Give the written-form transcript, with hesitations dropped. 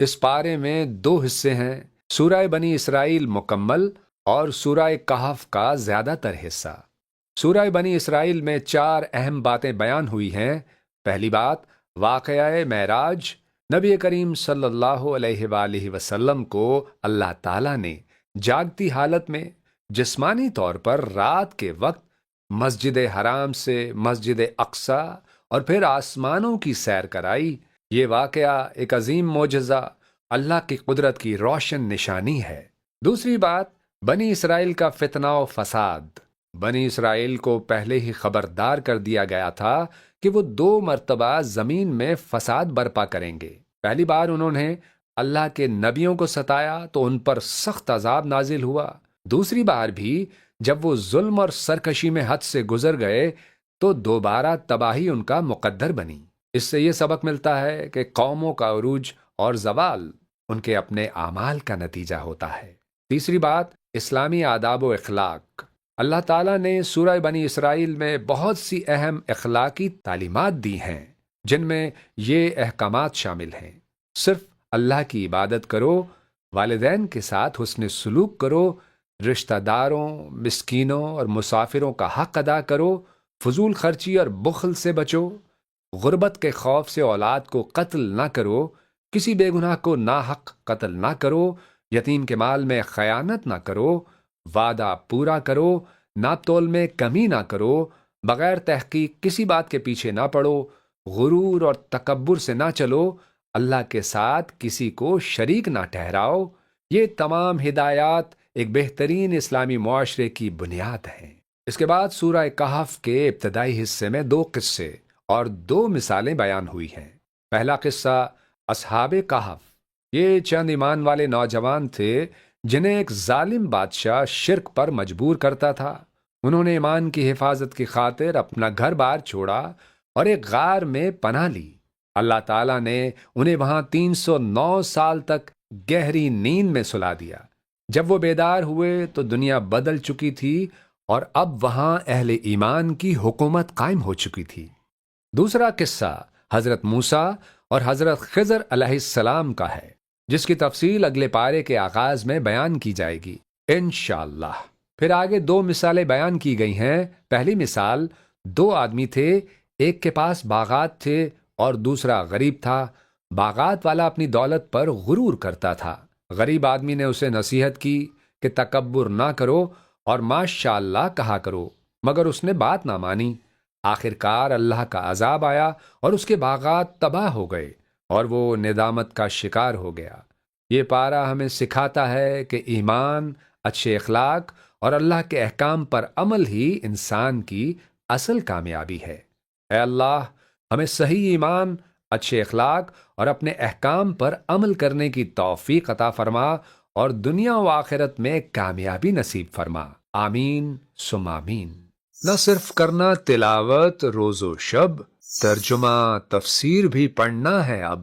اس پارے میں دو حصے ہیں، سورہ بنی اسرائیل مکمل اور سورہ کہف کا زیادہ تر حصہ۔ سورہ بنی اسرائیل میں چار اہم باتیں بیان ہوئی ہیں۔ پہلی بات، واقعہ معراج۔ نبی کریم صلی اللہ علیہ وآلہ وسلم کو اللہ تعالیٰ نے جاگتی حالت میں جسمانی طور پر رات کے وقت مسجد حرام سے مسجد اقصی اور پھر آسمانوں کی سیر کرائی۔ یہ واقعہ ایک عظیم معجزہ، اللہ کی قدرت کی روشن نشانی ہے۔ دوسری بات، بنی اسرائیل کا فتنہ و فساد۔ بنی اسرائیل کو پہلے ہی خبردار کر دیا گیا تھا کہ وہ 2 مرتبہ زمین میں فساد برپا کریں گے۔ پہلی بار انہوں نے اللہ کے نبیوں کو ستایا تو ان پر سخت عذاب نازل ہوا۔ دوسری بار بھی جب وہ ظلم اور سرکشی میں حد سے گزر گئے تو دوبارہ تباہی ان کا مقدر بنی۔ اس سے یہ سبق ملتا ہے کہ قوموں کا عروج اور زوال ان کے اپنے اعمال کا نتیجہ ہوتا ہے۔ تیسری بات، اسلامی آداب و اخلاق۔ اللہ تعالیٰ نے سورہ بنی اسرائیل میں بہت سی اہم اخلاقی تعلیمات دی ہیں، جن میں یہ احکامات شامل ہیں: صرف اللہ کی عبادت کرو، والدین کے ساتھ حسن سلوک کرو، رشتہ داروں، مسکینوں اور مسافروں کا حق ادا کرو، فضول خرچی اور بخل سے بچو، غربت کے خوف سے اولاد کو قتل نہ کرو، کسی بے گناہ کو ناحق قتل نہ کرو، یتیم کے مال میں خیانت نہ کرو، وعدہ پورا کرو، ناپ تول میں کمی نہ کرو، بغیر تحقیق کسی بات کے پیچھے نہ پڑو، غرور اور تکبر سے نہ چلو، اللہ کے ساتھ کسی کو شریک نہ ٹھہراؤ۔ یہ تمام ہدایات ایک بہترین اسلامی معاشرے کی بنیاد ہیں۔ اس کے بعد سورہ کہف کے ابتدائی حصے میں 2 قصے اور 2 مثالیں بیان ہوئی ہیں۔ پہلا قصہ اصحاب کہف۔ یہ چند ایمان والے نوجوان تھے جنہیں ایک ظالم بادشاہ شرک پر مجبور کرتا تھا۔ انہوں نے ایمان کی حفاظت کی خاطر اپنا گھر بار چھوڑا اور ایک غار میں پناہ لی۔ اللہ تعالیٰ نے انہیں وہاں 309 سال تک گہری نیند میں سلا دیا۔ جب وہ بیدار ہوئے تو دنیا بدل چکی تھی اور اب وہاں اہل ایمان کی حکومت قائم ہو چکی تھی۔ دوسرا قصہ حضرت موسیٰ اور حضرت خضر علیہ السلام کا ہے، جس کی تفصیل اگلے پارے کے آغاز میں بیان کی جائے گی انشاءاللہ۔ پھر آگے 2 مثالیں بیان کی گئی ہیں۔ پہلی مثال، 2 آدمی تھے، ایک کے پاس باغات تھے اور دوسرا غریب تھا۔ باغات والا اپنی دولت پر غرور کرتا تھا۔ غریب آدمی نے اسے نصیحت کی کہ تکبر نہ کرو اور ماشاءاللہ کہا کرو، مگر اس نے بات نہ مانی۔ آخرکار اللہ کا عذاب آیا اور اس کے باغات تباہ ہو گئے اور وہ ندامت کا شکار ہو گیا۔ یہ پارہ ہمیں سکھاتا ہے کہ ایمان، اچھے اخلاق اور اللہ کے احکام پر عمل ہی انسان کی اصل کامیابی ہے۔ اے اللہ، ہمیں صحیح ایمان، اچھے اخلاق اور اپنے احکام پر عمل کرنے کی توفیق عطا فرما اور دنیا و آخرت میں کامیابی نصیب فرما۔ آمین ثم آمین۔ نہ صرف کرنا تلاوت روز و شب، ترجمہ تفسیر بھی پڑھنا ہے اب۔